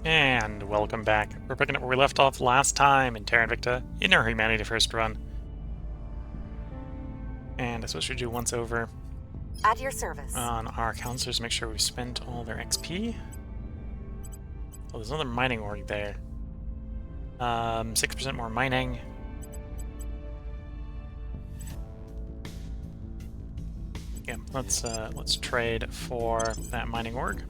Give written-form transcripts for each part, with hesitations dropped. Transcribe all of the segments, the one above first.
And welcome back. We're picking up where we left off last time in Terra Invicta in our Humanity First run. And I suppose we should do once over at your service on our counselors to make sure we've spent all their XP. Oh, there's another mining org there. 6% more mining. Yeah, let's trade for that mining org.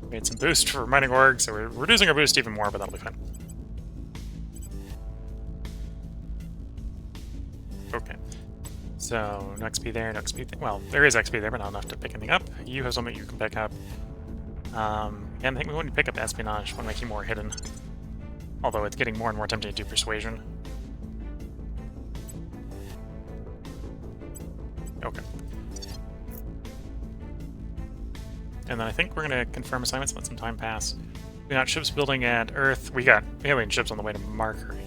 We had some boost for mining org, so we're reducing our boost even more, but that'll be fine. Okay. So, no XP there, no XP well, there is XP there, but not enough to pick anything up. You have something you can pick up. Again, I think we want to pick up Espionage. Want to make you more hidden. Although it's getting more and more tempting to do Persuasion. Okay. And then I think we're going to confirm assignments, let some time pass. We got ships building at Earth. We got alien ships on the way to Mercury.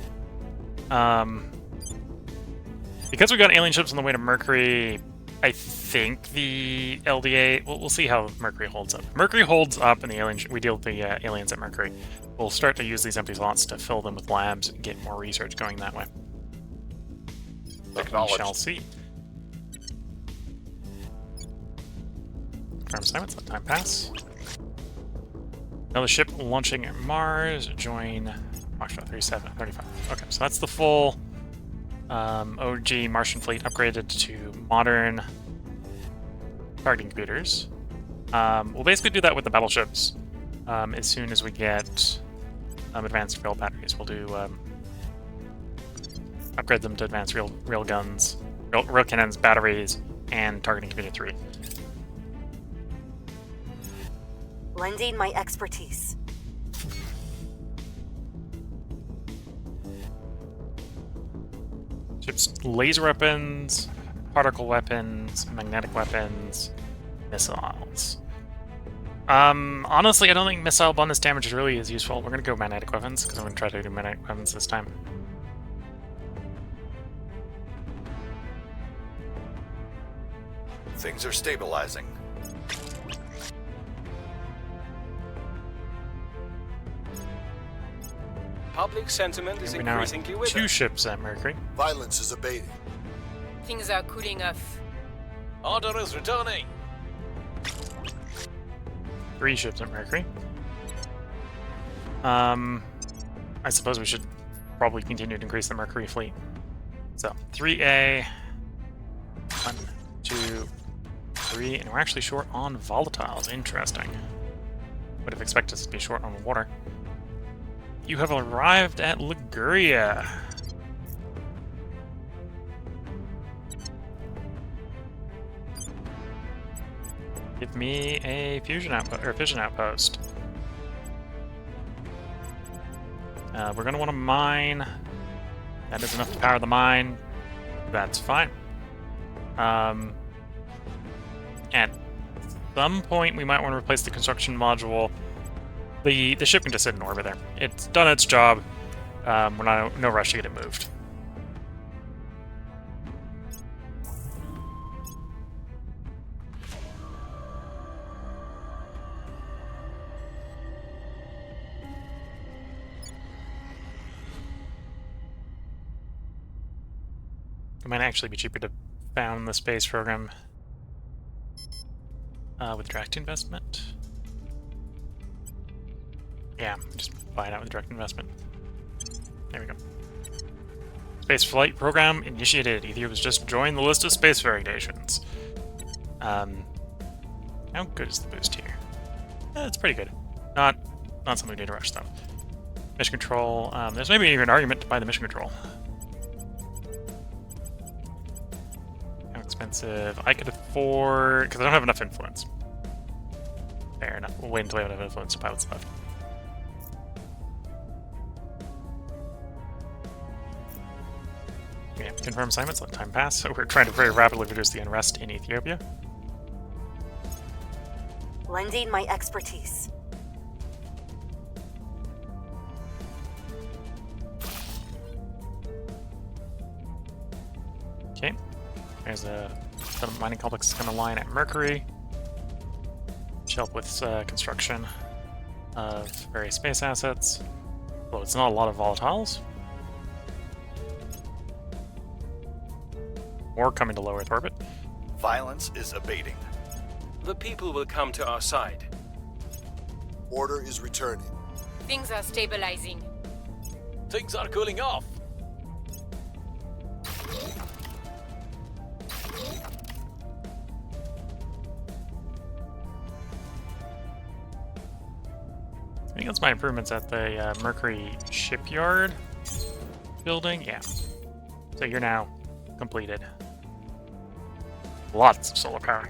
Because we got alien ships on the way to Mercury, I think the LDA... We'll see how Mercury holds up. Mercury holds up and we deal with the aliens at Mercury. We'll start to use these empty slots to fill them with labs and get more research going that way. We shall see. Confirm assignments, let time pass. Another ship launching at Mars. Join Foxtrot 35. Okay, so that's the full OG Martian fleet upgraded to modern targeting computers. We'll basically do that with the battleships as soon as we get advanced rail batteries. We'll do upgrade them to advanced rail guns, rail cannons, batteries, and targeting computer 3. lending my expertise. Ships, laser weapons, particle weapons, magnetic weapons, missiles. Honestly, I don't think missile bonus damage really is useful. We're gonna go magnetic weapons, because I'm gonna try to do magnetic weapons this time. Things are stabilizing. Public sentiment is We now increasingly have with 2 us. ships at Mercury. Violence is abating. Things are cooling off. Order is returning. 3 ships at Mercury. I suppose we should probably continue to increase the Mercury fleet. So 3A, 1, 2, 3, and we're actually short on volatiles. Interesting. Would have expected us to be short on water. You have arrived at Liguria. Give me a fusion outpost or fission outpost. We're gonna want to mine. That is enough to power the mine. That's fine. At some point, we might want to replace the construction module. The ship can just sit in orbit there. It's done its job. We're not no rush to get it moved. It might actually be cheaper to found the space program with direct investment. Yeah, just buy it out with direct investment. There we go. Space flight program initiated. Ethiopia's just joined the list of spacefaring nations. How good is the boost here? It's pretty good. Not something we need to rush though. Mission control. There's maybe even an argument to buy the mission control. How expensive? I could afford because I don't have enough influence. Fair enough. We'll wait until we have enough influence to pilots left. Yeah, confirm assignments, let time pass. So we're trying to very rapidly reduce the unrest in Ethiopia. Lending my expertise. Okay. There's a mining complex going to line at Mercury. Should help with construction. of various space assets. Although it's not a lot of volatiles. More coming to low Earth orbit. Violence is abating. The people will come to our side. Order is returning. Things are stabilizing. Things are cooling off. I think that's my improvements at the Mercury shipyard building. Yeah. So you're now completed. Lots of solar power.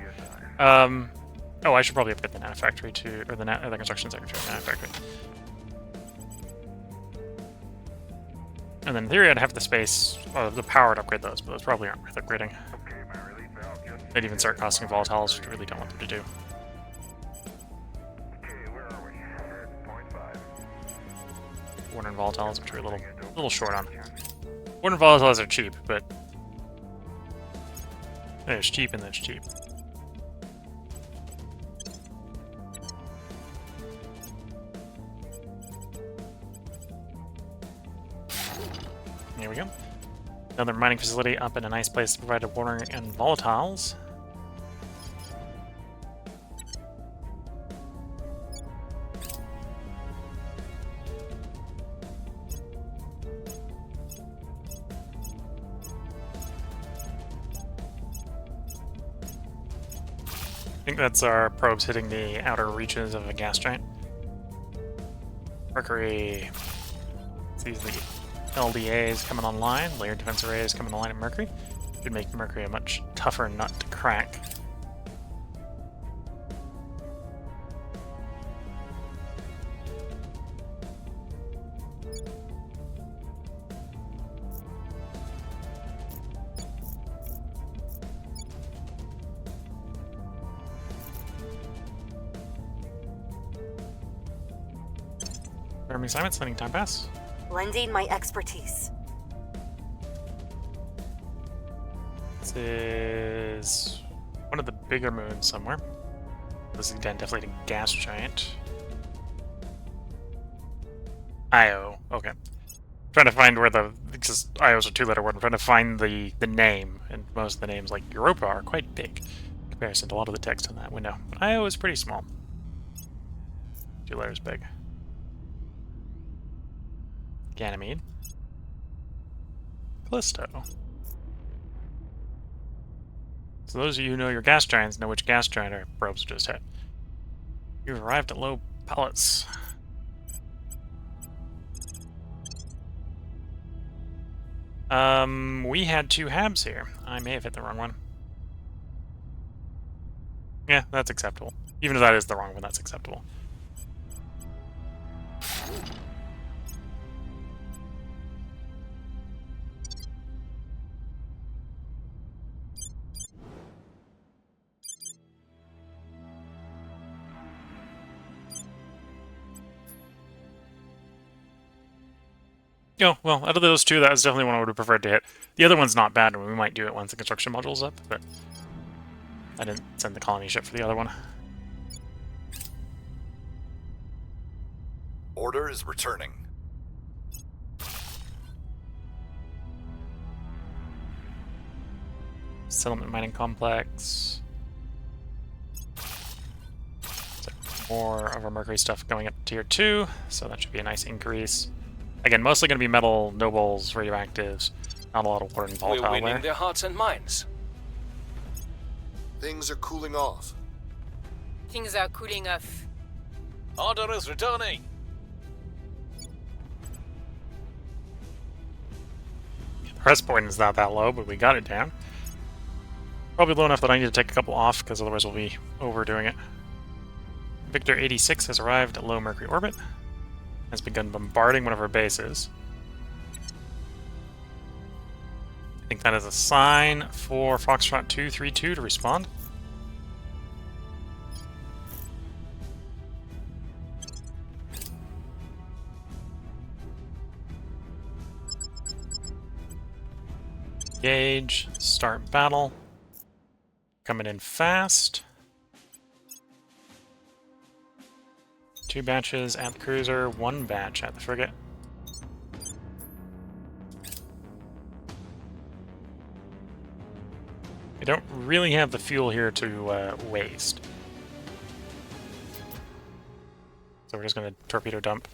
Oh, I should probably upgrade the nanofactory to, or the construction secretary nanofactory. And then in theory, I'd have the space, the power to upgrade those, but those probably aren't worth upgrading. They'd even start costing volatiles, which I really don't want them to do. Warner and volatiles, which are a little short on. Warner and volatiles are cheap, but there's cheap and there's cheap. Here we go. Another mining facility up in a nice place to provide water and volatiles. I think that's our probes hitting the outer reaches of a gas giant. Mercury sees the LDAs coming online, layered defense arrays coming online at Mercury. Should make Mercury a much tougher nut to crack. Confirming assignments, letting time pass. Lending my expertise. This is one of the bigger moons somewhere. This is again definitely a gas giant. Io. Okay. Trying to find where because Io's a two-letter word. I'm trying to find the name, and most of the names like Europa are quite big in comparison to a lot of the text in that window. But Io is pretty small. 2 letters big. Ganymede. Callisto. So those of you who know your gas giants know which gas giant our probes just hit. You've arrived at Low Palace. We had 2 habs here. I may have hit the wrong one. Yeah, that's acceptable. Even if that is the wrong one, that's acceptable. Oh, well, out of those 2, that was definitely one I would have preferred to hit. The other one's not bad, and we might do it once the construction module's up, but I didn't send the colony ship for the other one. Order is returning. Settlement mining complex. So more of our Mercury stuff going up to tier 2, so that should be a nice increase. Again, mostly going to be metal, nobles, radioactives, not a lot of water and volatile We're winning there. their hearts and minds. Things are cooling off. Things are cooling off. Order is returning. The rest point is not that low, but we got it down. Probably low enough that I need to take a couple off, because otherwise we'll be overdoing it. Victor 86 has arrived at low Mercury orbit. Has begun bombarding one of our bases. I think that is a sign for Foxtrot 232 to respond. Engage, start battle. Coming in fast. 2 batches at the cruiser, 1 batch at the frigate. We don't really have the fuel here to waste. So we're just going to torpedo dump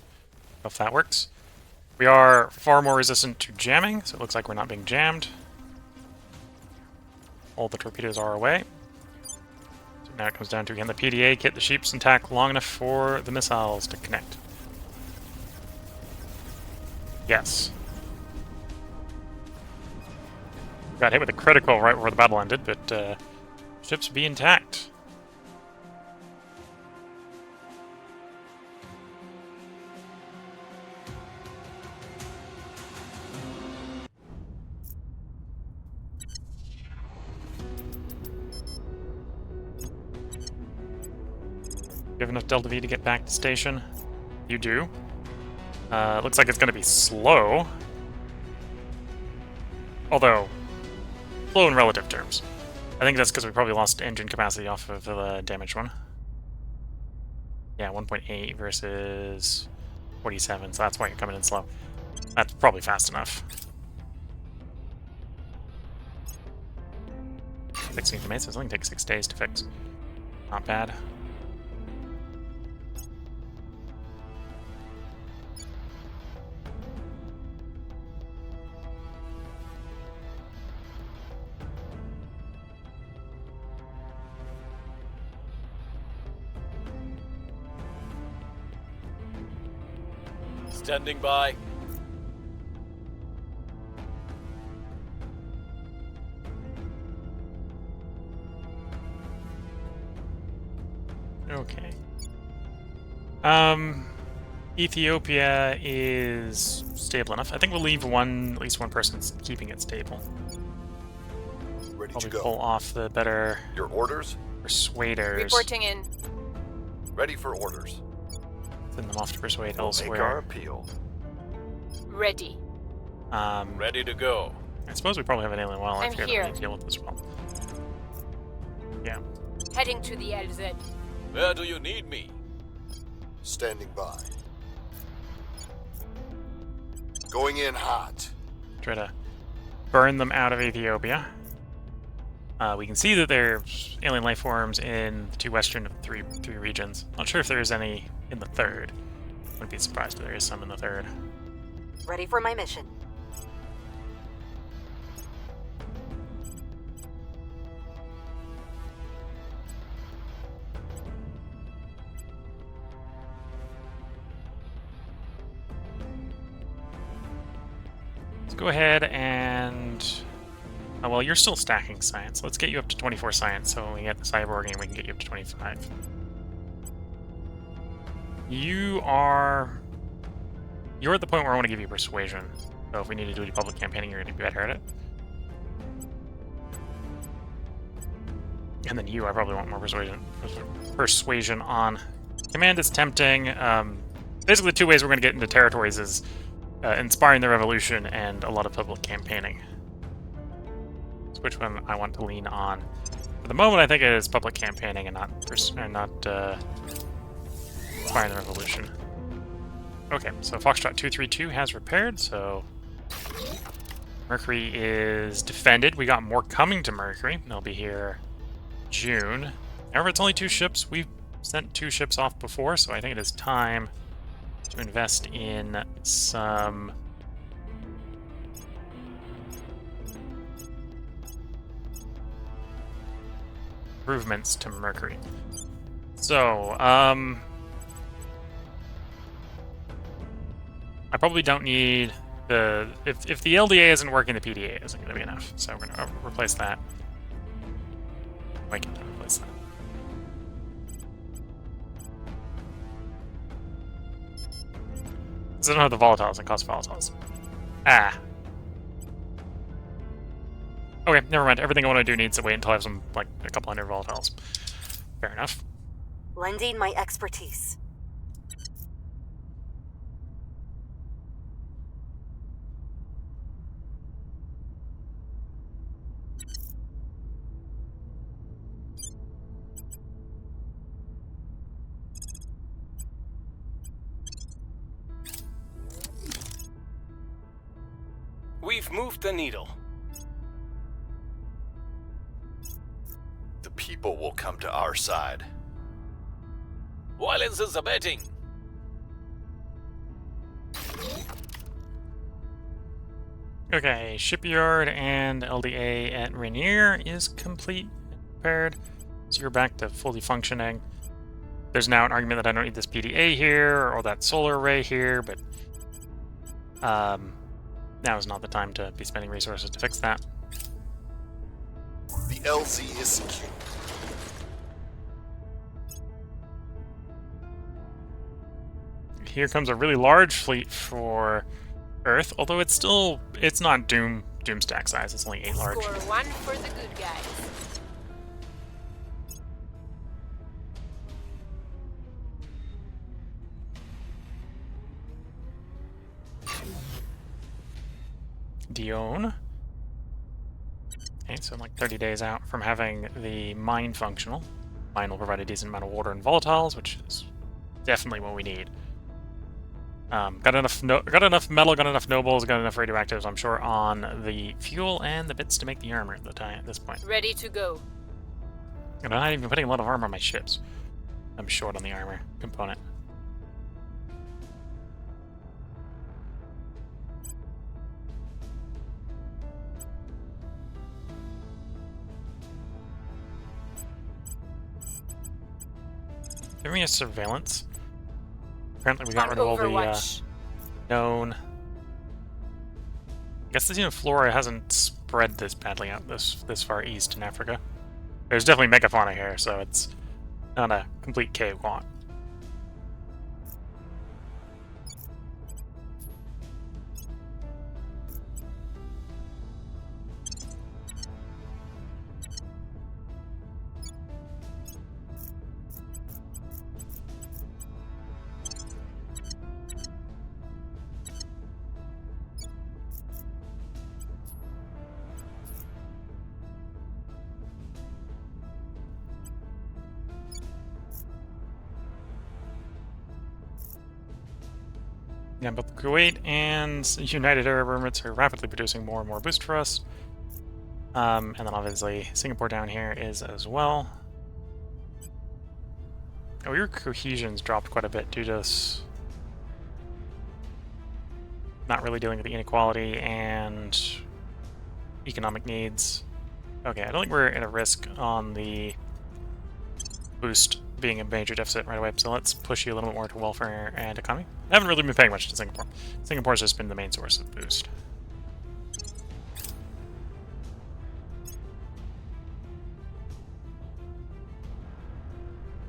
if that works. We are far more resistant to jamming, so it looks like we're not being jammed. All the torpedoes are away. So now it comes down to, again, the PDA, get the sheeps intact long enough for the missiles to connect. Yes. Got hit with a critical right before the battle ended, but ships be intact. You have enough Delta V to get back to station? You do. Looks like it's going to be slow. Although, slow in relative terms. I think that's because we probably lost engine capacity off of the damaged one. Yeah, 1.8 versus 47, so that's why you're coming in slow. That's probably fast enough. Fixing the mesas only takes 6 days to fix. Not bad. Standing by. Okay. Ethiopia is stable enough. I think we'll leave at least one person keeping it stable. Ready to Probably go. pull off the better Your orders? persuaders. Reporting in. Ready for orders. Send them off to persuade We'll make our elsewhere. appeal. Ready. Ready to go. I suppose we probably have an alien wildlife I'm here that here. we need to deal with as well. Yeah. Heading to the LZ. Where do you need me? Standing by. Going in hot. Try to burn them out of Ethiopia. We can see that there's alien life forms in the 2 western of three regions. Not sure if there's any in the 3rd. Wouldn't be surprised if there is some in the 3rd. Ready for my mission. Let's go ahead and... Oh, well, you're still stacking science. Let's get you up to 24 science, so when we get the cyborging, we can get you up to 25. You're at the point where I want to give you persuasion. So if we need to do public campaigning, you're going to be better at it. And then I probably want more persuasion on. Command is tempting. Basically, 2 ways we're going to get into territories is inspiring the revolution and a lot of public campaigning. So which one I want to lean on? For the moment, I think it is public campaigning and not inspiring the revolution. Okay, so Foxtrot 232 has repaired, so Mercury is defended. We got more coming to Mercury. They'll be here June. However, it's only 2 ships. We've sent 2 ships off before, so I think it is time to invest in some improvements to Mercury. So, I probably don't need the... If the LDA isn't working, the PDA isn't going to be enough. So we're going to replace that. Why can't I replace that? Because I don't have the volatiles and cost volatiles. Ah. Okay, never mind. Everything I want to do needs to wait until I have some, like, a couple hundred volatiles. Fair enough. Lending my expertise. We've moved the needle. The people will come to our side. Violence is abating. Okay, shipyard and LDA at Rainier is complete and prepared. So you're back to fully functioning. There's now an argument that I don't need this PDA here or that solar array here, but now is not the time to be spending resources to fix that. The LZ is secure. Here comes a really large fleet for Earth, although it's not Doomstack size, it's only 8 large. Score 1 for the good guys. Dione. Okay, so I'm like 30 days out from having the mine functional. Mine will provide a decent amount of water and volatiles, which is definitely what we need. Got enough metal, got enough nobles, got enough radioactives, I'm sure, on the fuel and the bits to make the armor at this point. Ready to go. And I'm not even putting a lot of armor on my ships. I'm short on the armor component. Give me a surveillance. Apparently we got On rid of all the Overwatch. known... I guess the xenoflora flora hasn't spread this badly out this far east in Africa. There's definitely megafauna here, so it's not a complete cakewalk. Yeah, both Kuwait and United Arab Emirates are rapidly producing more and more boost for us. And then obviously Singapore down here is as well. Oh, your cohesion's dropped quite a bit due to us not really dealing with the inequality and economic needs. Okay, I don't think we're at a risk on the boost being a major deficit right away, so let's push you a little bit more to welfare and economy. I haven't really been paying much to Singapore. Singapore's just been the main source of boost.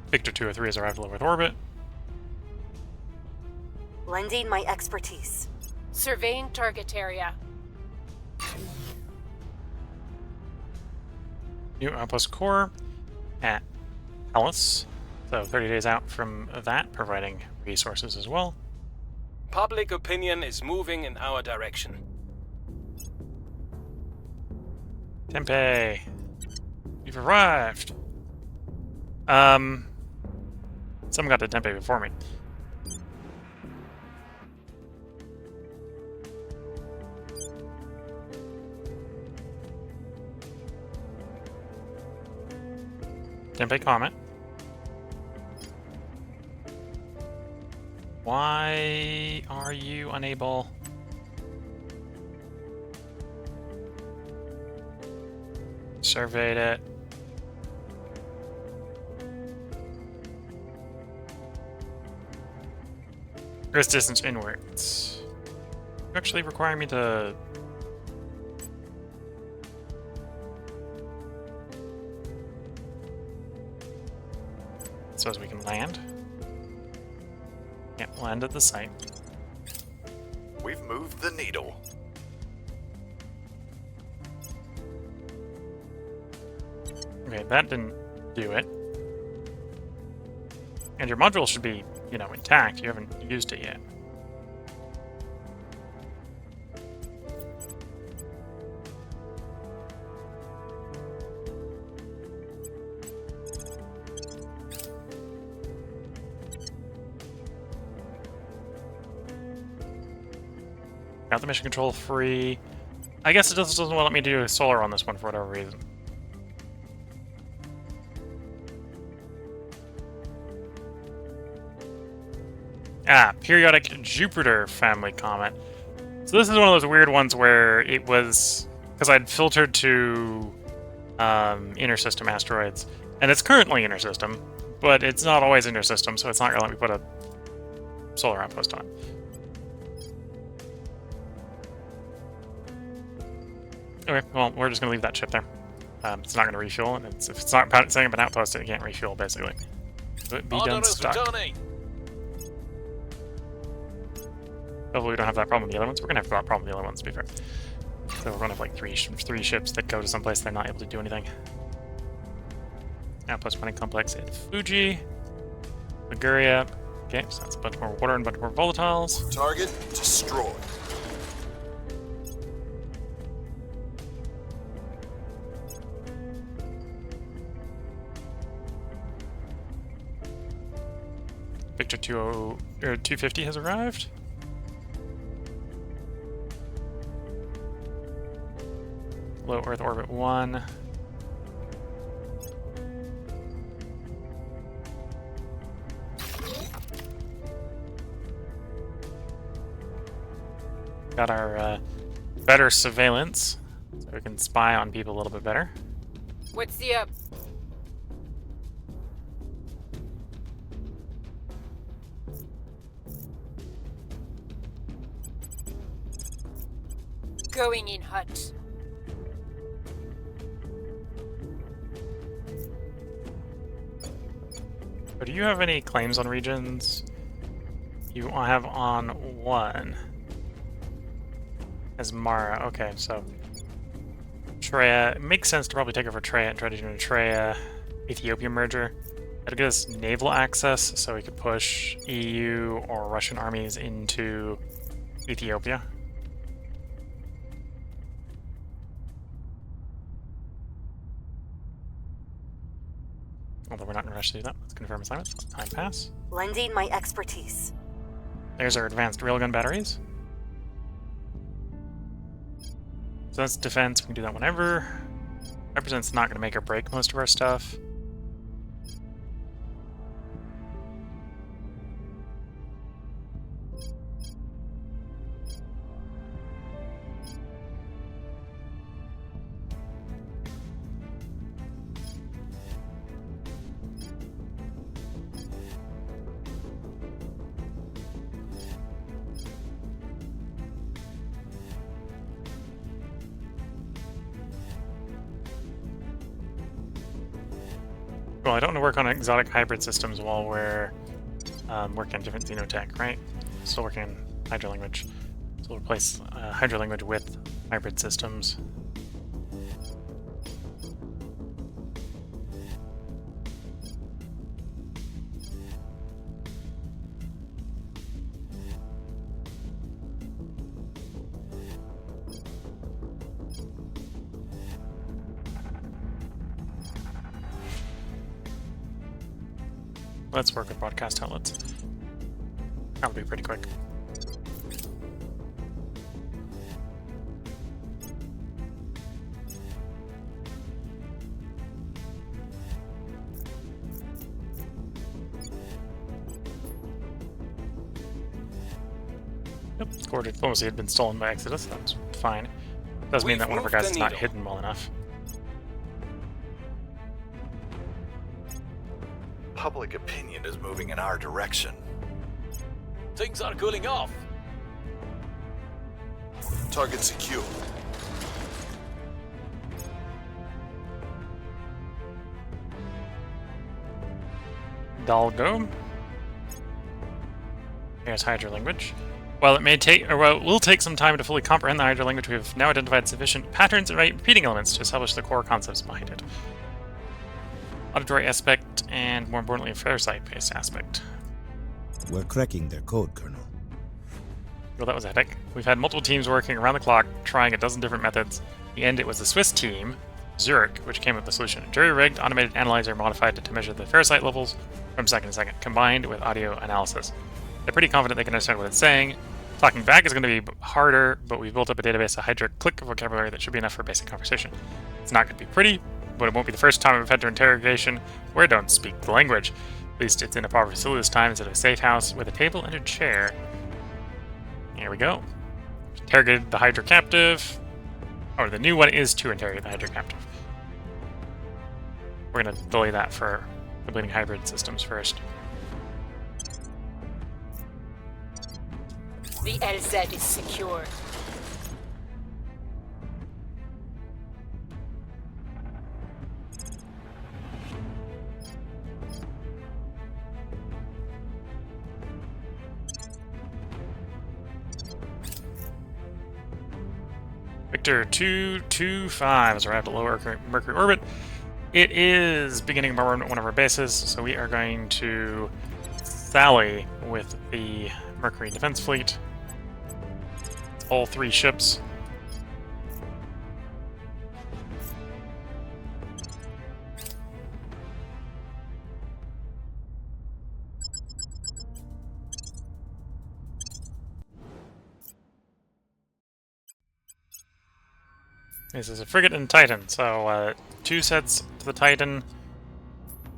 Victor 203 has arrived at low Earth orbit. Lending my expertise. Surveying target area. New outpost core at Alice. So 30 days out from that, providing resources as well. Public opinion is moving in our direction. Tempeh, you've arrived. Someone got to Tempeh before me. Tempeh comment. Why are you unable? Surveyed it. Earth distance inwards. You actually require me to... So as we can land. Can't land at the site. We've moved the needle. Okay, that didn't do it. And your module should be, you know, intact. You haven't used it yet. Got the mission control free. I guess it just doesn't let me do solar on this one for whatever reason. Ah, periodic Jupiter family comet. So this is one of those weird ones where it was... Because I'd filtered to inner system asteroids. And it's currently inner system, but it's not always inner system, so it's not going to let me put a solar outpost on. Okay, well, we're just going to leave that ship there. It's not going to refuel, and if it's not setting up an outpost, it can't refuel, basically. So it be done Order is stuck. returning. Hopefully we don't have that problem with the other ones. We're going to have that problem with the other ones, to be fair. So we're going to have like three ships that go to someplace they're not able to do anything. Outpost mining complex at Fuji. Liguria. Okay, so that's a bunch more water and a bunch more volatiles. Target destroyed. Victor 250 has arrived. Low Earth orbit 1. Got our better surveillance, so we can spy on people a little bit better. What's the up? Going in hot. So do you have any claims on regions? You have on one. As Mara. Okay, so Treya. It makes sense to probably take over Treya and try to do a Treya Ethiopia merger. It'll give us naval access, so we could push EU or Russian armies into Ethiopia. Although we're not going to rush to do that. Let's confirm assignments. Let time pass. Lending my expertise. There's our advanced railgun batteries. So that's defense. We can do that whenever. Represent's not going to make or break most of our stuff. Well, I don't want to work on exotic hybrid systems while we're working on different xenotech, right? Still working on Hydra language. So we'll replace Hydra language with hybrid systems. Let's work with broadcast outlets. That'll be pretty quick. Yep, core diplomacy had been stolen by Exodus. That's fine. Does mean that one of our guys is not hidden well enough. Public opinion is moving in our direction. Things are cooling off. Target secure. Dalgo. Here's Hydra language. While it may take, or while it will take some time to fully comprehend the Hydra language, we have now identified sufficient patterns and repeating elements to establish the core concepts behind it. Auditory aspect, and more importantly, a Farsight-based aspect. We're cracking their code, Colonel. Well, that was a headache. We've had multiple teams working around the clock, trying a dozen different methods. In the end, it was the Swiss team, Zurich, which came up with the solution. A jury-rigged automated analyzer modified to measure the Farsight levels from second to second, combined with audio analysis. They're pretty confident they can understand what it's saying, Talking back is going to be harder, but we've built up a database of Hydra-click vocabulary that should be enough for basic conversation. It's not going to be pretty, but it won't be the first time we've had to interrogation where I don't speak the language. At least it's in a proper facility this time instead of a safe house with a table and a chair. Here we go. Interrogated the Hydra captive. Or the new one is to interrogate the Hydra captive. We're going to delay that for completing hybrid systems first. The LZ is secure. Victor 225 has arrived at low Mercury orbit. It is beginning one of our bases, so we are going to sally with the Mercury defense fleet. All 3 ships. This is a frigate and Titan, so 2 sets to the Titan,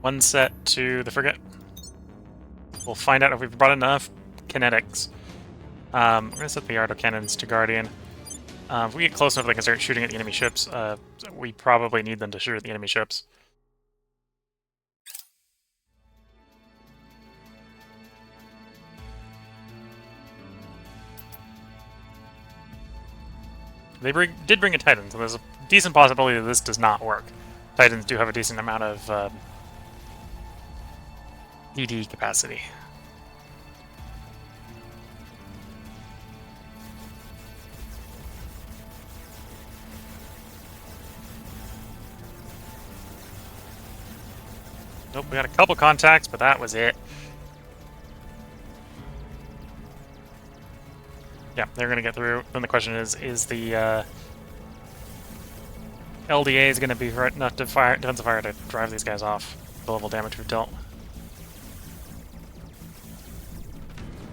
1 set to the frigate. We'll find out if we've brought enough kinetics. We're going to set the autocannons to Guardian. If we get close enough they can start shooting at the enemy ships, we probably need them to shoot at the enemy ships. They did bring a Titan, so there's a decent possibility that this does not work. Titans do have a decent amount of DD capacity. Nope, we got a couple contacts, but that was it. Yeah, they're going to get through. Then the question is the LDA is going to be enough to fire defensive fire to drive these guys off the level damage we've dealt.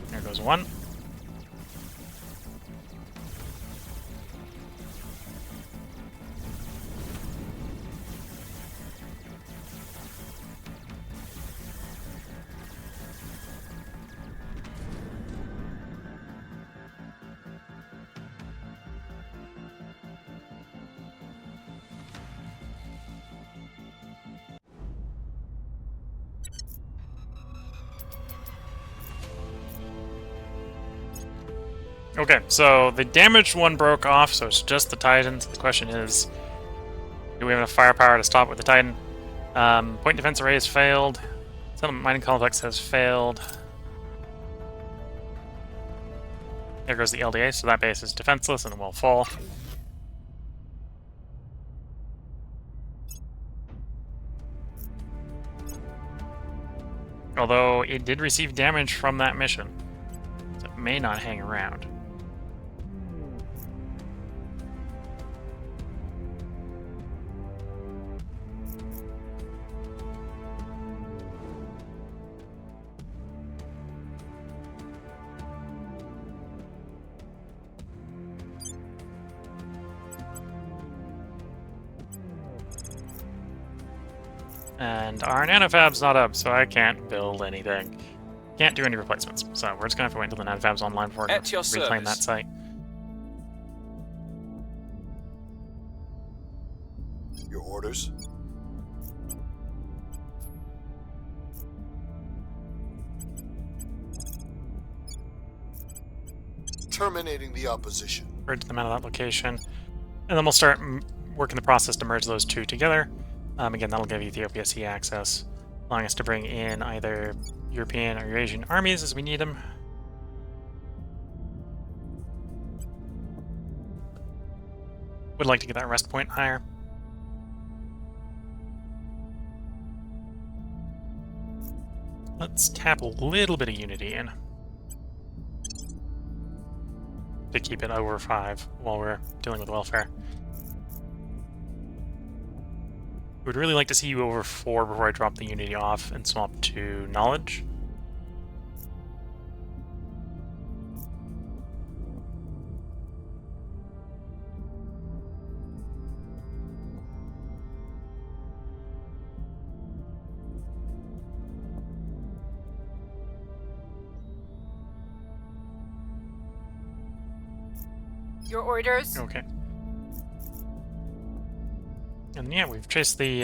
There goes 1. Okay, so the damaged one broke off, so it's just the Titans. The question is, do we have enough firepower to stop with the Titan? Point defense array has failed. Settlement mining complex has failed. There goes the LDA, so that base is defenseless and will fall. Although it did receive damage from that mission, so it may not hang around. And our nanofab's not up, so I can't build anything. Can't do any replacements. So we're just gonna have to wait until the nanofab's online before we reclaim that site. Your orders? Terminating the opposition. Merge them out of that location. And then we'll start working the process to merge those 2 together. Again, that'll give Ethiopia sea access, allowing us to bring in either European or Eurasian armies as we need them. Would like to get that rest point higher. Let's tap a little bit of unity in to keep it over 5 while we're dealing with welfare. Would really like to see you over 4 before I drop the unity off and swap to knowledge. Your orders? Okay. And yeah, we've chased the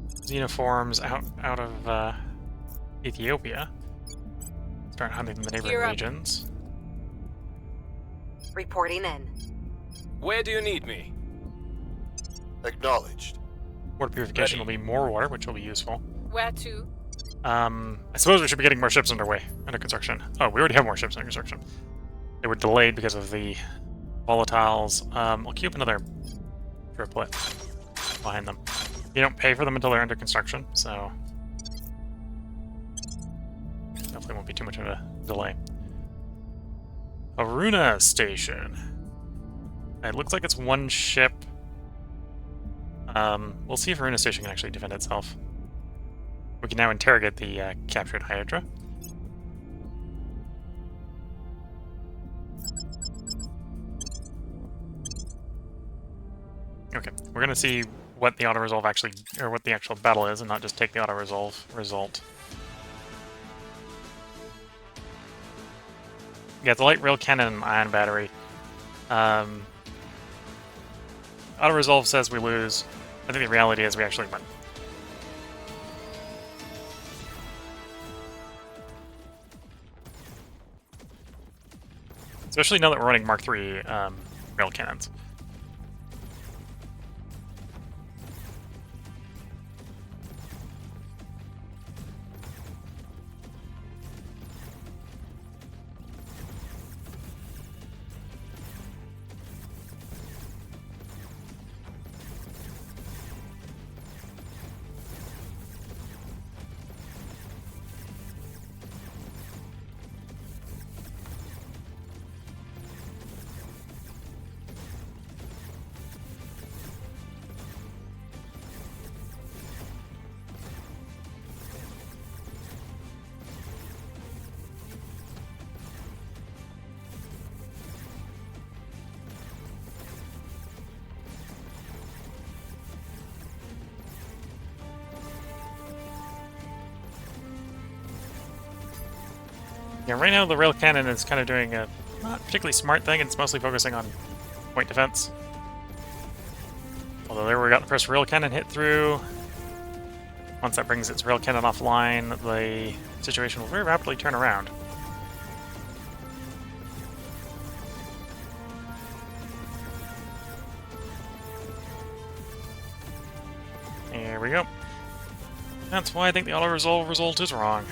xenoforms out of Ethiopia. Start hunting the neighboring Gear up. regions. Reporting in. Where do you need me? Acknowledged. Water purification Ready. will be more water, which will be useful. Where to? I suppose we should be getting more ships under construction. Oh, we already have more ships under construction. They were delayed because of the volatiles. I'll queue up another triplet behind them. You don't pay for them until they're under construction, so definitely won't be too much of a delay. Aruna Station. It looks like it's one ship. We'll see if Aruna Station can actually defend itself. We can now interrogate the captured Hydra. Okay, we're gonna see what the auto-resolve actually, or what the actual battle is, and not just take the auto-resolve result. Yeah, the light rail cannon and ion battery. Auto-resolve says we lose. I think the reality is we actually win. Especially now that we're running Mark III rail cannons. Yeah, right now the rail cannon is kind of doing a not particularly smart thing. It's mostly focusing on point defense. Although there we got the first rail cannon hit through. Once that brings its rail cannon offline, the situation will very rapidly turn around. There we go. That's why I think the auto-resolve result is wrong.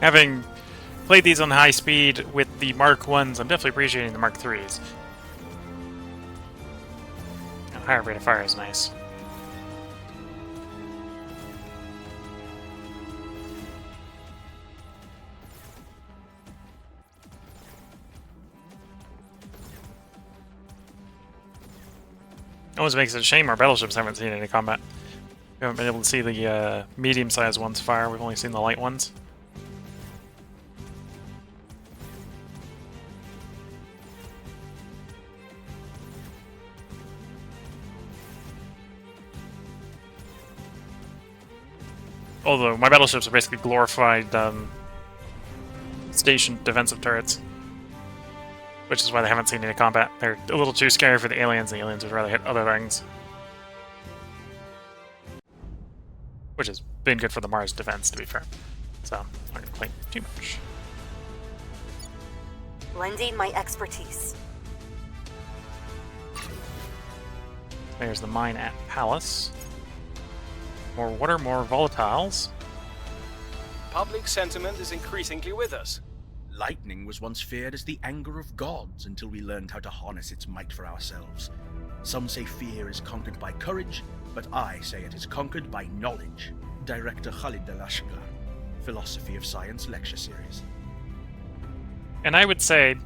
Having played these on high speed with the Mark 1s, I'm definitely appreciating the Mark 3s. A higher rate of fire is nice. Almost makes it a shame our battleships haven't seen any combat. We haven't been able to see the medium-sized ones fire, we've only seen the light ones. Although my battleships are basically glorified station defensive turrets. Which is why they haven't seen any combat. They're a little too scary for the aliens would rather hit other things. Which has been good for the Mars defense, to be fair. So, I'm not going to complain too much. Lending my expertise. There's the mine at Palace. More water, more volatiles. Public sentiment is increasingly with us. Lightning was once feared as the anger of gods until we learned how to harness its might for ourselves. Some say fear is conquered by courage, but I say it is conquered by knowledge. Director Khalid Dalashkar, Philosophy of Science Lecture Series. And I would say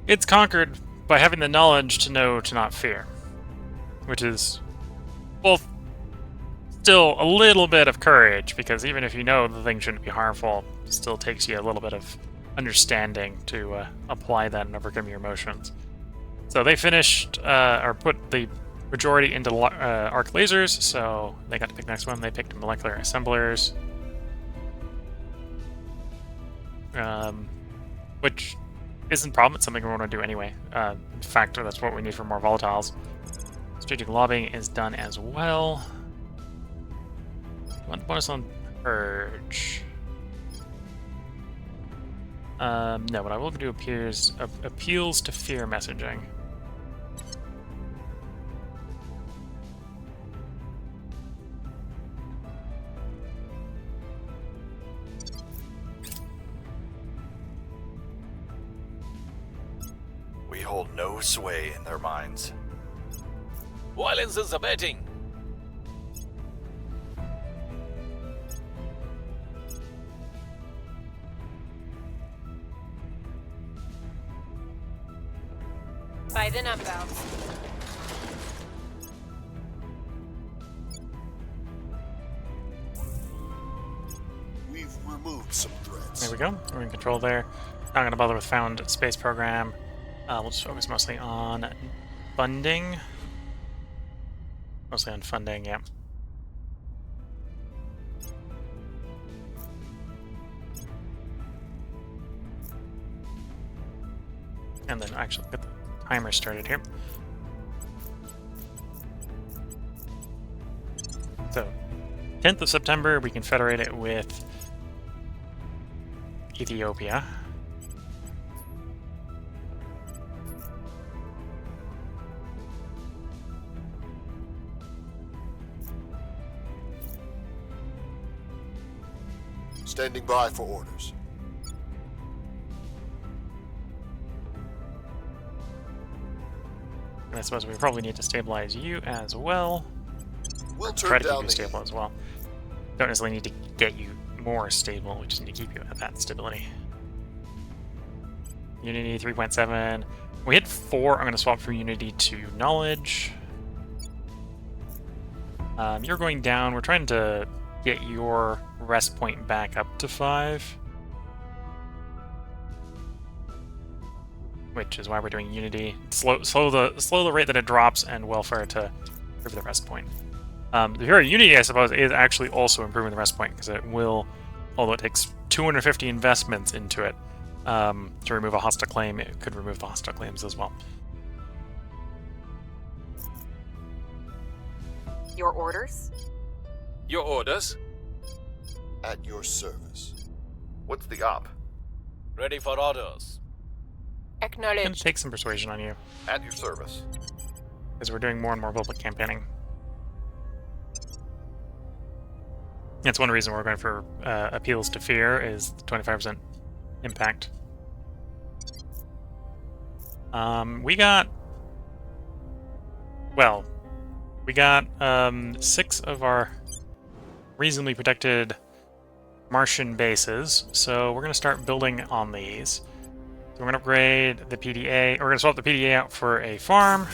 it's conquered by having the knowledge to know to not fear. Which is both still a little bit of courage, because even if you know the thing shouldn't be harmful, it still takes you a little bit of understanding to apply that and overcome your emotions. So they finished, or put the majority into arc lasers, so they got to pick the next one. They picked molecular assemblers, which isn't a problem. It's something we want to do anyway. In fact, that's what we need for more volatiles. Strategic lobbying is done as well. Want the bonus on Purge? No, but I will do appeals to fear messaging. We hold no sway in their minds. Violence is abating. By the numbers. We've removed some threats. There we go. We're in control there. Not going to bother with found space program. We'll just focus mostly on funding. Mostly on funding, yeah. And then actually get the timer started here. So, 10th of September, we confederate it with Ethiopia. Standing by for orders. And I suppose we probably need to stabilize you as well. We'll Try turn to keep down you the stable as well. Don't necessarily need to get you more stable, we just need to keep you at that stability. Unity 3.7. We hit 4. I'm going to swap from Unity to Knowledge. You're going down. We're trying to get your rest point back up to 5. Which is why we're doing Unity. Slow the rate that it drops, and welfare to improve the rest point. Here, Unity, I suppose, is actually also improving the rest point, because it will, although it takes 250 investments into it to remove a hostile claim, it could remove the hostile claims as well. Your orders? Your orders? At your service. What's the op? Ready for orders. I'm going to Acknowledge. take some persuasion on you, At your service. because we're doing more and more public campaigning. That's one reason we're going for appeals to fear, is 25% impact. We got 6 of our reasonably protected Martian bases, so we're going to start building on these. So we're going to upgrade the PDA, or we're going to swap the PDA out for a farm,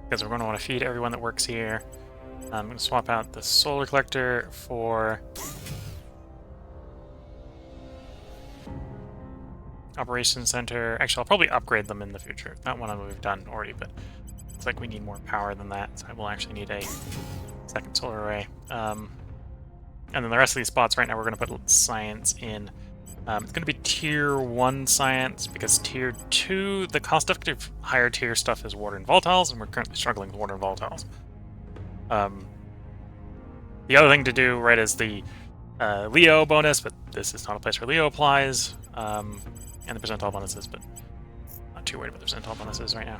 because we're going to want to feed everyone that works here. I'm going to swap out the solar collector for operations center. Actually, I'll probably upgrade them in the future. That one we've done already, but it's like we need more power than that, so I will actually need a second solar array. And then the rest of these spots right now, we're going to put science in. It's going to be tier 1 science, because tier 2, the cost-effective higher tier stuff is water and volatiles, and we're currently struggling with water and volatiles. The other thing to do, right, is the Leo bonus, but this is not a place where Leo applies, and the percentile bonuses, but not too worried about the percentile bonuses right now.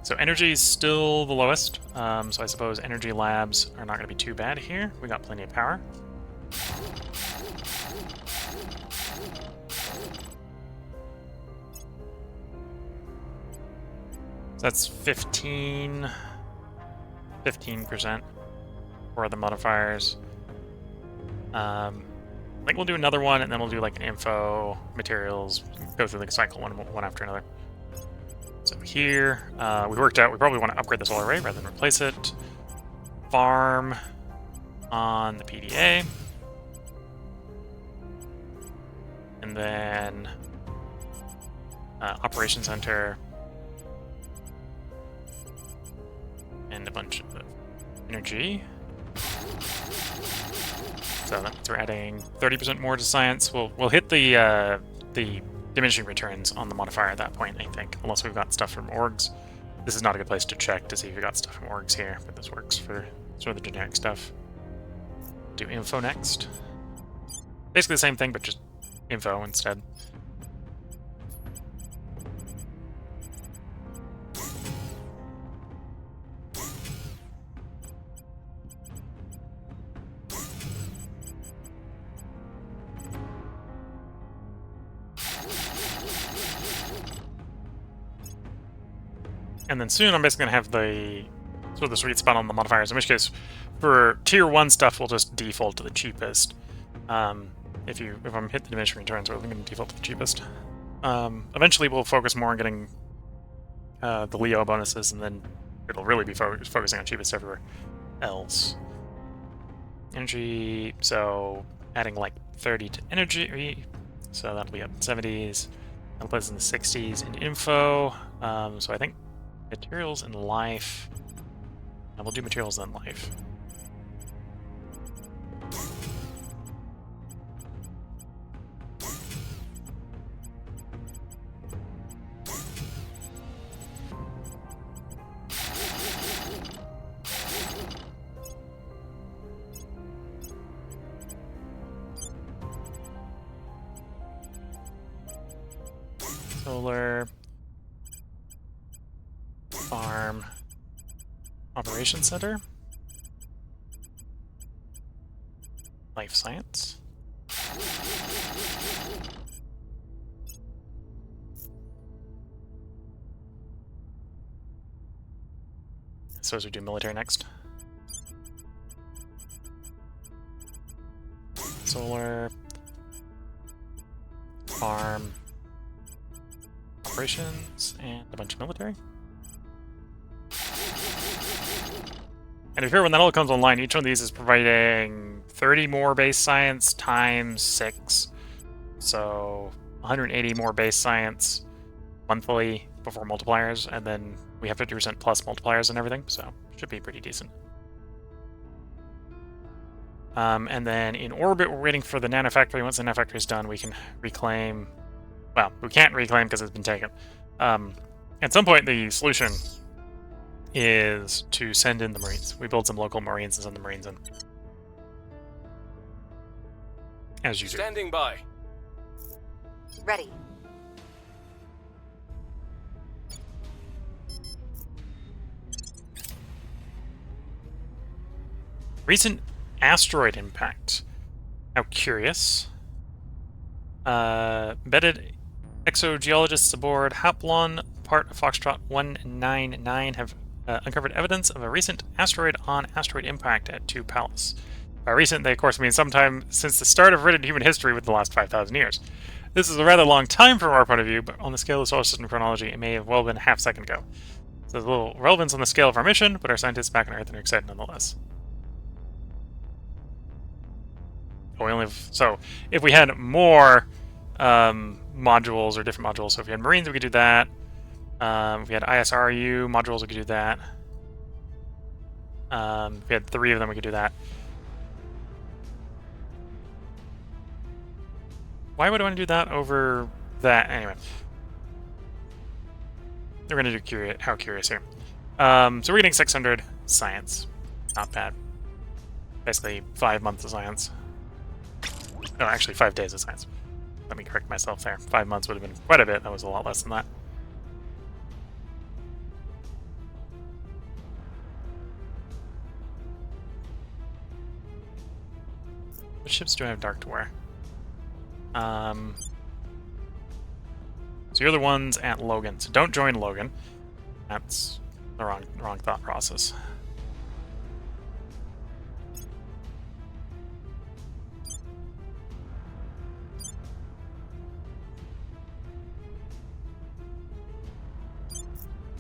So energy is still the lowest, so I suppose energy labs are not going to be too bad here. We got plenty of power. So that's 15% for the modifiers. I think we'll do another one, and then we'll do like an info, materials, go through the cycle one after another. So here, we worked out we probably want to upgrade the solar array rather than replace it. Farm on the PDA. And then Operations Center gained a bunch of energy. So that means we're adding 30% more to science. We'll hit the diminishing returns on the modifier at that point, I think, unless we've got stuff from orgs. This is not a good place to check to see if we got stuff from orgs here, but this works for sort of the generic stuff. Do info next. Basically the same thing, but just info instead. And then soon I'm basically going to have the sort of the sweet spot on the modifiers, in which case for tier 1 stuff we'll just default to the cheapest. If I'm hit the diminishing returns, we're going to default to the cheapest. Eventually we'll focus more on getting the Leo bonuses, and then it'll really be focusing on cheapest everywhere else. Energy, so adding like 30 to energy, so that'll be up in 70s. That'll put us in the 60s in info. So I think materials and life. And we'll do materials and life. Solar. Farm. Operations Center. Life Science. So as we do military next. Solar. Farm. Operations, and a bunch of military. And if you hear when that all comes online, each one of these is providing 30 more base science times 6. So 180 more base science monthly before multipliers, and then we have 50% plus multipliers and everything, so should be pretty decent. And then in orbit, we're waiting for the nanofactory. Once the nanofactory is done, we can reclaim... Well, we can't reclaim because it's been taken. At some point, the solution is to send in the Marines. We build some local Marines and send the Marines in. As you do. Standing by. Ready. Recent asteroid impact. How curious. Embedded exogeologists aboard Haplon, part of Foxtrot 199, have uncovered evidence of a recent asteroid-on-asteroid impact at 2 Pallas. By recent, they of course mean sometime since the start of written human history within the last 5,000 years. This is a rather long time from our point of view, but on the scale of solar system chronology, it may have well been a half-second ago. So there's a little relevance on the scale of our mission, but our scientists back on Earth are excited nonetheless. So if we had more modules or different modules, so if we had Marines, we could do that. If we had ISRU modules, we could do that. If we had 3 of them, we could do that. Why would I want to do that over that? Anyway. We're going to do how curious here. So we're getting 600 science. Not bad. Basically 5 months of science. No, actually 5 days of science. Let me correct myself there. 5 months would have been quite a bit. That was a lot less than that. What ships do I have dark to wear? So you're the ones at Logan. So don't join Logan. That's the wrong thought process.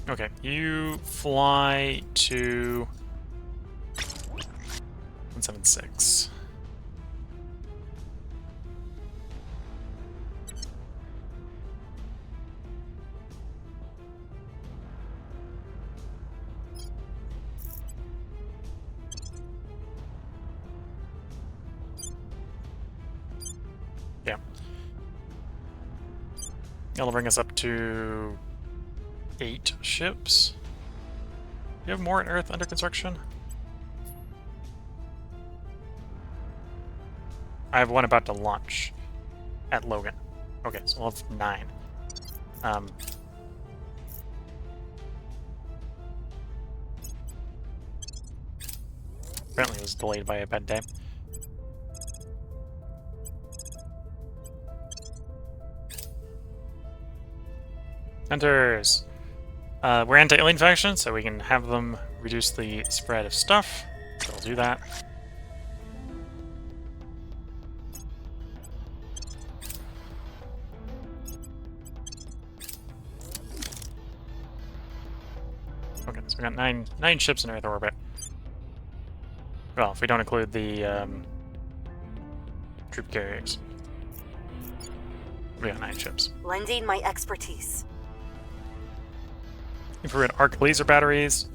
Okay, you fly to 176. That'll bring us up to 8 ships. Do you have more on Earth under construction? I have one about to launch at Logan. Okay, so we'll have 9. Apparently it was delayed by a bad day. Hunters! We're anti-alien faction, so we can have them reduce the spread of stuff. So we'll do that. Okay, so we got nine ships in Earth orbit. Well, if we don't include the troop carriers. We got 9 ships. Lending my expertise. Infrared arc laser batteries.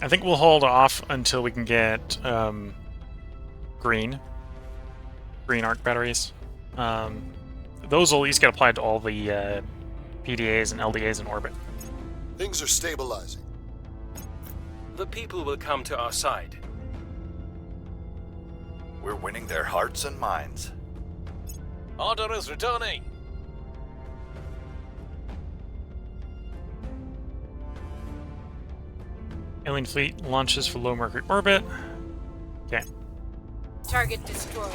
I think we'll hold off until we can get green arc batteries. Those will at least get applied to all the PDAs and LDAs in orbit. Things are stabilizing. The people will come to our side. We're winning their hearts and minds. Order is returning. Alien fleet launches for low Mercury orbit. Okay. Target destroyed.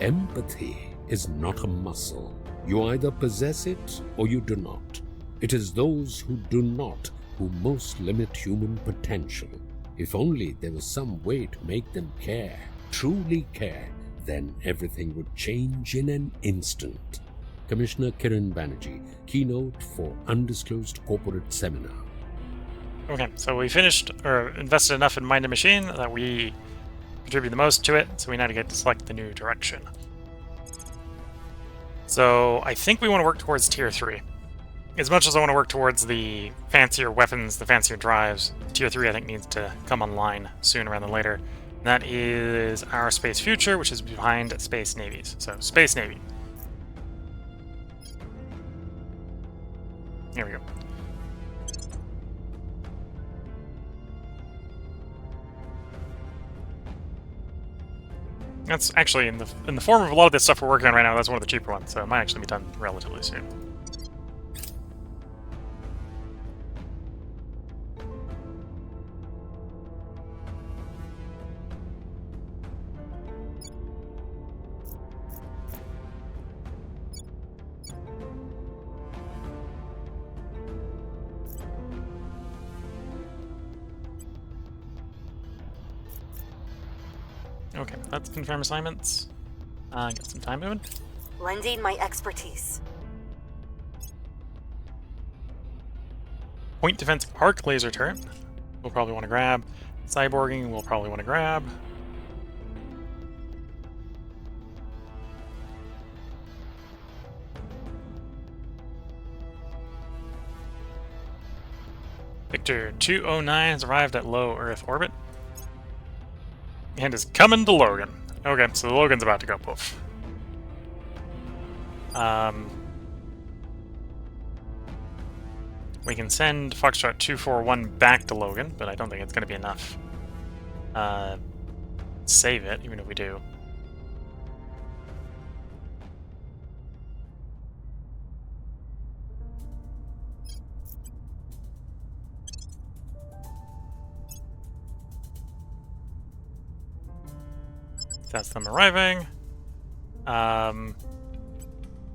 Empathy is not a muscle. You either possess it or you do not. It is those who do not who most limit human potential. If only there was some way to make them care, truly care, then everything would change in an instant. Commissioner Kiran Banerjee, keynote for Undisclosed Corporate Seminar. Okay, so we finished, or invested enough in Mind and Machine that we contribute the most to it, so we now get to select the new direction. So I think we want to work towards Tier 3. As much as I want to work towards the fancier weapons, the fancier drives, Tier 3 I think needs to come online sooner rather than later. And that is our Space Future, which is behind Space Navies. So, Space Navy. Here we go. That's actually, in the form of a lot of this stuff we're working on right now, that's one of the cheaper ones, so it might actually be done relatively soon. Okay, let's confirm assignments. Get some time moving. Lending my expertise. Point defense arc laser turret. We'll probably want to grab. Cyborging, we'll probably want to grab. Victor 209 has arrived at low Earth orbit. And is coming to Logan. Okay, so the Logan's about to go poof. We can send Foxtrot 241 back to Logan, but I don't think it's going to be enough. Save it, even if we do. That's them arriving. The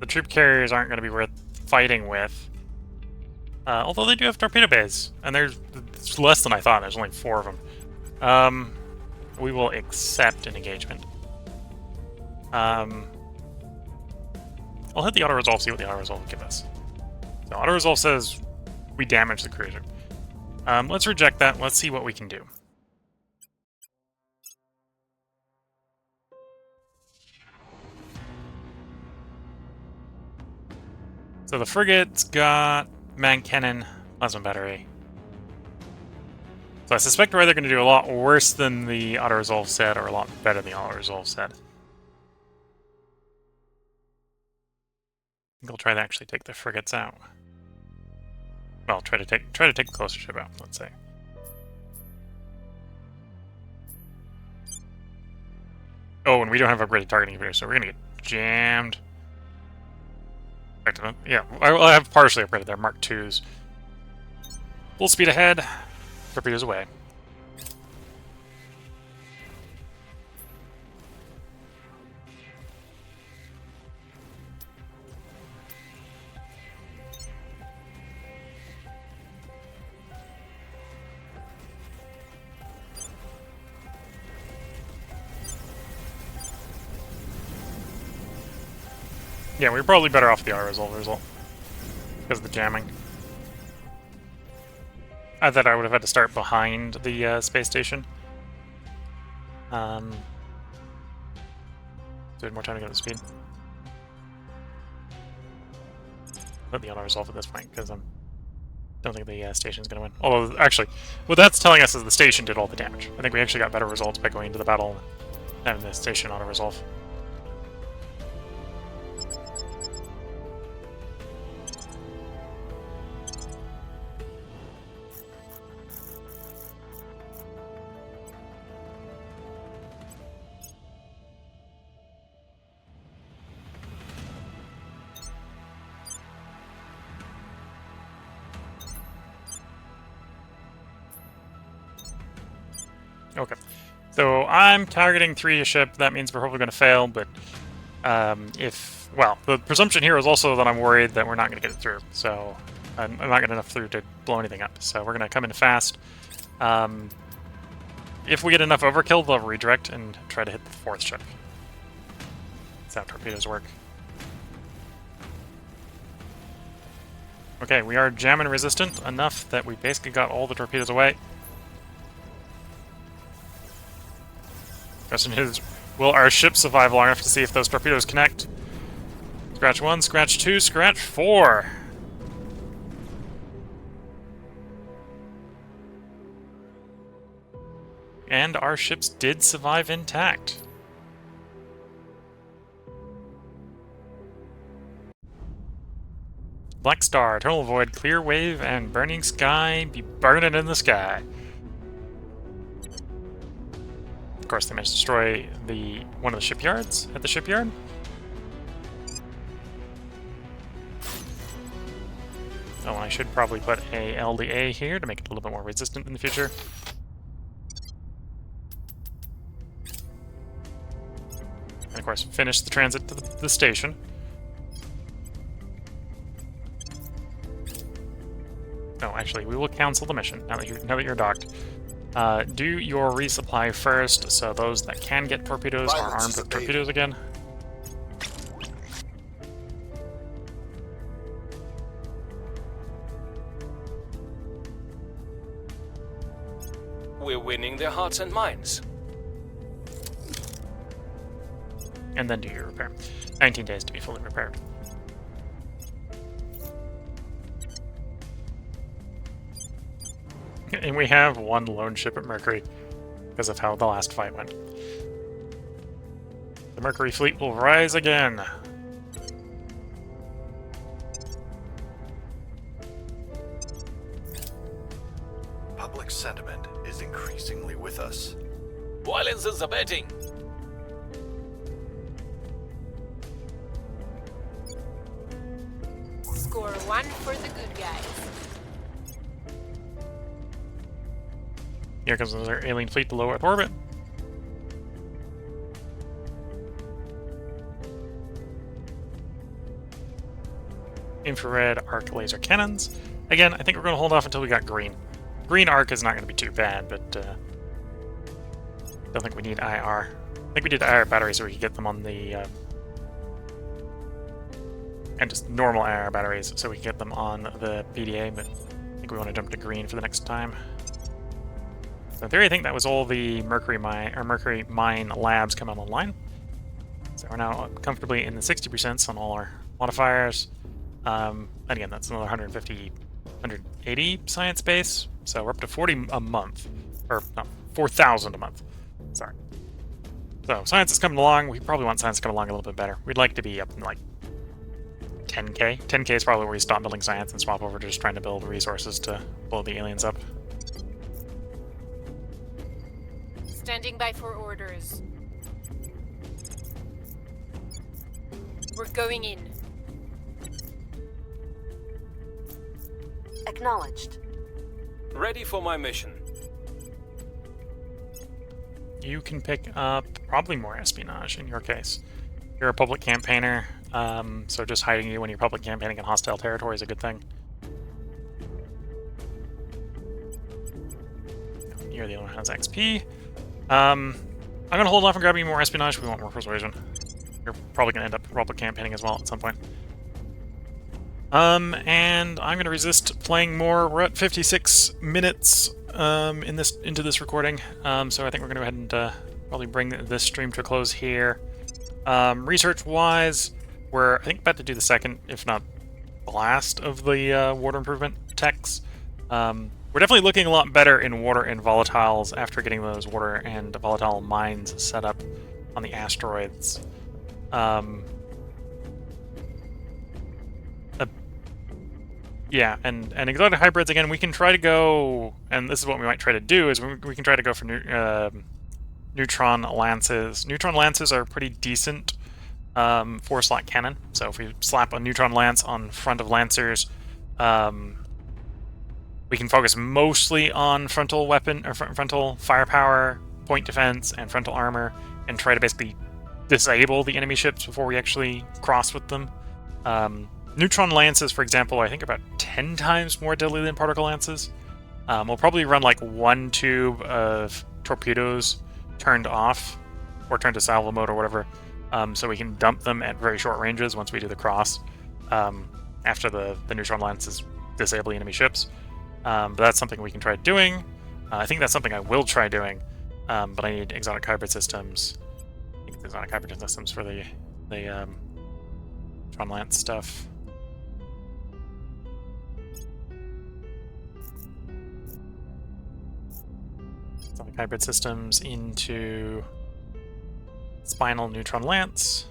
troop carriers aren't going to be worth fighting with. Although they do have torpedo bays. And there's less than I thought. There's only 4 of them. We will accept an engagement. I'll hit the auto-resolve, see what the auto-resolve will give us. So auto-resolve says we damage the cruiser. Let's reject that. Let's see what we can do. So the frigate's got mag cannon, plasma battery. So I suspect we're either going to do a lot worse than the auto-resolve set or a lot better than the auto-resolve set. I think I'll try to actually take the frigates out. Well, try to take the closer ship out, let's say. Oh, and we don't have upgraded targeting here, so we're gonna get jammed. Yeah, I have partially upgraded their Mark IIs. Full speed ahead, torpedoes away. Yeah, we were probably better off the auto-resolve result because of the jamming. I thought I would have had to start behind the space station. So we had more time to get up to speed. Put the auto-resolve at this point because I don't think the station's going to win. Although, actually, what that's telling us is the station did all the damage. I think we actually got better results by going into the battle and having the station auto-resolve. Okay, so I'm targeting 3 a ship. That means we're probably going to fail, but well, the presumption here is also that I'm worried that we're not going to get it through. So I'm not getting enough through to blow anything up. So we're going to come in fast. If we get enough overkill, they'll redirect and try to hit the 4th ship. That's how torpedoes work. Okay, we are jamming resistant enough that we basically got all the torpedoes away. Question is, will our ship survive long enough to see if those torpedoes connect? Scratch 1, scratch 2, scratch 4! And our ships did survive intact. Black Star, Eternal Void, Clear Wave, and Burning Sky be burning in the sky. Of course, they managed to destroy one of the shipyards at the shipyard. Oh, and I should probably put a LDA here to make it a little bit more resistant in the future. And of course, finish the transit to the station. No, actually, we will cancel the mission now that you're docked. Do your resupply first, so those that can get torpedoes are armed with torpedoes again. We're winning their hearts and minds. And then do your repair. 19 days to be fully repaired. And we have one lone ship at Mercury because of how the last fight went. The Mercury fleet will rise again. Public sentiment is increasingly with us. Violence is abating. Score 1 for the good guys. Here comes another alien fleet to low Earth orbit. Infrared arc laser cannons. Again, I think we're going to hold off until we got green. Green arc is not going to be too bad, but don't think we need IR. I think we did IR batteries so we could get them on the and just normal IR batteries so we can get them on the PDA, but I think we want to jump to green for the next time. So in theory, I think that was all the Mercury mine labs coming online. So we're now comfortably in the 60% on all our modifiers. And again, that's another 150 180 science base, so we're up to 40 a month, or no, 4,000 a month. Sorry. So science is coming along. We probably want science to come along a little bit better. We'd like to be up in like 10k. 10k is probably where we stop building science and swap over to just trying to build resources to blow the aliens up. Standing by for orders. We're going in. Acknowledged. Ready for my mission. You can pick up probably more espionage in your case. You're a public campaigner, so just hiding you when you're public campaigning in hostile territory is a good thing. You're the only one who has XP. I'm going to hold off on grabbing more espionage. We want more persuasion. You're probably going to end up public campaigning as well at some point. And I'm going to resist playing more. We're at 56 minutes into this recording, so I think we're going to go ahead and probably bring this stream to a close here. Research-wise, we're I think about to do the second, if not the last, of the water improvement techs. We're definitely looking a lot better in water and volatiles after getting those water and volatile mines set up on the asteroids. Yeah, and exotic hybrids, again, we can try to go, and this is what we might try to do, is we can try to go for neutron lances. Neutron lances are pretty decent 4-slot cannon, so if we slap a neutron lance on front of lancers, we can focus mostly on frontal weapon, or frontal firepower, point defense, and frontal armor, and try to basically disable the enemy ships before we actually cross with them. Neutron lances, for example, I think about 10 times more deadly than particle lances. We'll probably run like 1 tube of torpedoes turned off, or turned to salvo mode or whatever, so we can dump them at very short ranges once we do the cross, after the neutron lances disable the enemy ships. But that's something we can try doing. I think that's something I will try doing, but I need exotic hybrid systems. I think the exotic hybrid systems for the neutron lance stuff. Exotic hybrid systems into spinal neutron lance,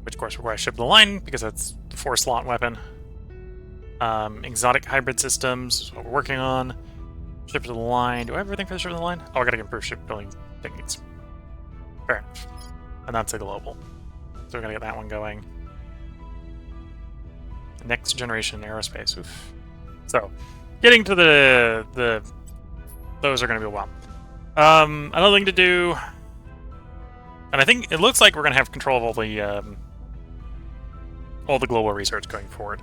which of course requires ship of the line because that's the 4-slot weapon. Exotic hybrid systems is what we're working on. Ship of the line. Do I have everything for the ship of the line? Oh, I gotta improve shipbuilding techniques. Fair enough. And that's a global. So we're gonna get that one going. Next generation aerospace. Oof. So, getting to the those are gonna be a while. Another thing to do, and I think it looks like we're gonna have control of all the global research going forward.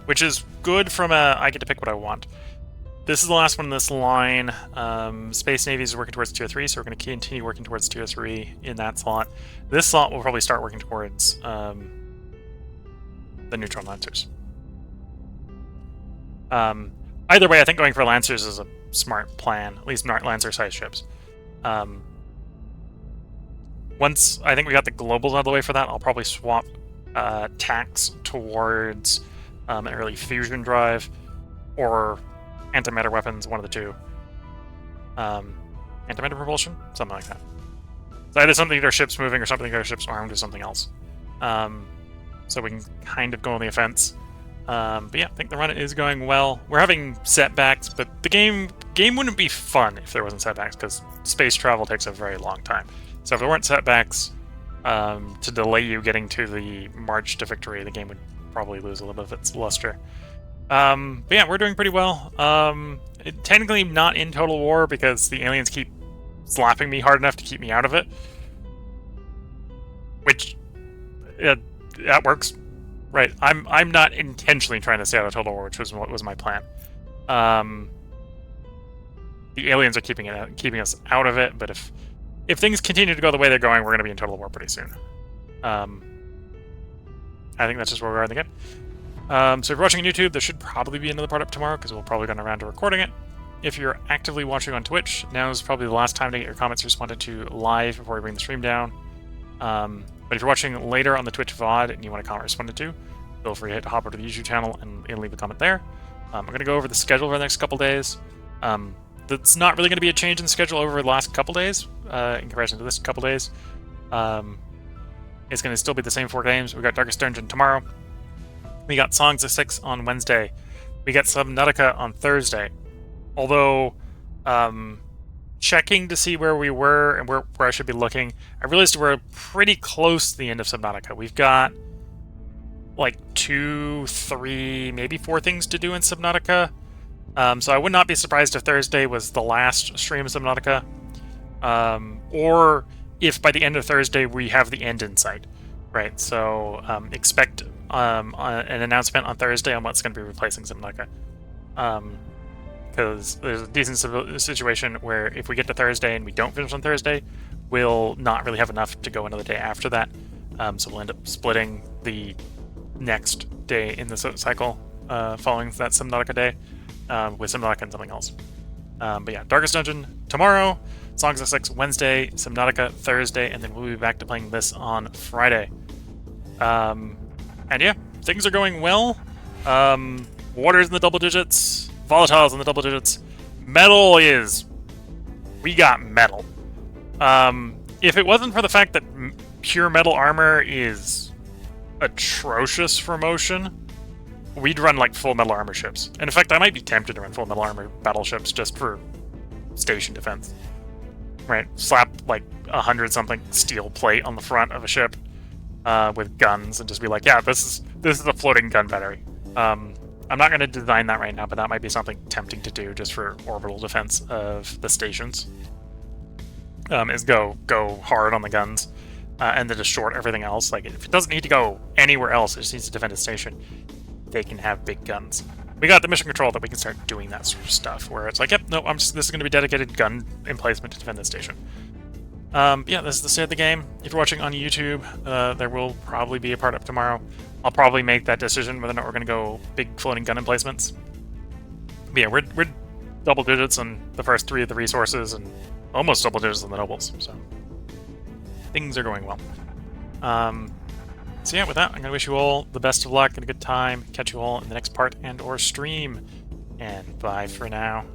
Which is good from I get to pick what I want. This is the last one in this line. Space Navy is working towards Tier 3, so we're going to continue working towards Tier 3 in that slot. This slot will probably start working towards the neutron lancers. Either way, I think going for lancers is a smart plan, at least lancer-sized ships. Once I think we got the globals out of the way for that, I'll probably swap tax towards an early fusion drive or antimatter weapons, one of the two. Antimatter propulsion? Something like that. So either something to get our ships moving or something to get our ships armed with something else. So we can kind of go on the offense. But yeah, I think the run is going well. We're having setbacks, but the game wouldn't be fun if there wasn't setbacks, because space travel takes a very long time. So if there weren't setbacks to delay you getting to the march to victory, the game would probably lose a little bit of its luster. But yeah, we're doing pretty well. Technically not in total war because the aliens keep slapping me hard enough to keep me out of it. Which, that works. Right, I'm not intentionally trying to stay out of total war, which was what was my plan. The aliens are keeping us out of it, but if things continue to go the way they're going, we're going to be in total war pretty soon. I think that's just where we are in the game. So if you're watching on YouTube, there should probably be another part up tomorrow, because we'll probably go around to recording it. If you're actively watching on Twitch, now is probably the last time to get your comments responded to live before we bring the stream down. But if you're watching later on the Twitch VOD and you want to comment or respond to, feel free to hop over to the YouTube channel and leave a comment there. I'm going to go over the schedule for the next couple days. That's not really going to be a change in the schedule over the last couple days in comparison to this couple days. It's going to still be the same 4 games. We got Darkest Dungeon tomorrow. We got Songs of Six on Wednesday. We got Subnautica on Thursday. Although, checking to see where we were and where I should be looking, I realized we're pretty close to the end of Subnautica. We've got like 2, 3, maybe 4 things to do in Subnautica. So I would not be surprised if Thursday was the last stream of Subnautica. Or if by the end of Thursday we have the end in sight. Right, so expect an announcement on Thursday on what's going to be replacing Subnautica. Because there's a decent situation where if we get to Thursday and we don't finish on Thursday, we'll not really have enough to go another day after that. So we'll end up splitting the next day in the cycle following that Subnautica day with Subnautica and something else. But yeah, Darkest Dungeon tomorrow, Songs of Six Wednesday, Subnautica Thursday, and then we'll be back to playing this on Friday. And yeah, things are going well. Water's in the double digits. Volatiles in the double digits. Metal is... We got metal. If it wasn't for the fact that pure metal armor is atrocious for motion, we'd run like full metal armor ships. And in fact, I might be tempted to run full metal armor battleships just for station defense. Right? Slap like 100-something steel plate on the front of a ship with guns and just be like, yeah, this is a floating gun battery. I'm not going to design that right now, but that might be something tempting to do just for orbital defense of the stations. Is go hard on the guns and then just short everything else. Like, if it doesn't need to go anywhere else, it just needs to defend a station, they can have big guns. We got the mission control that we can start doing that sort of stuff, where it's like, yep, no, this is going to be dedicated gun emplacement to defend the station. Yeah, this is the state of the game. If you're watching on YouTube, there will probably be a part up tomorrow. I'll probably make that decision whether or not we're going to go big floating gun emplacements. But yeah, we're double digits on the first 3 of the resources and almost double digits on the nobles, so things are going well. So yeah, with that, I'm going to wish you all the best of luck and a good time. Catch you all in the next part and or stream. And bye for now.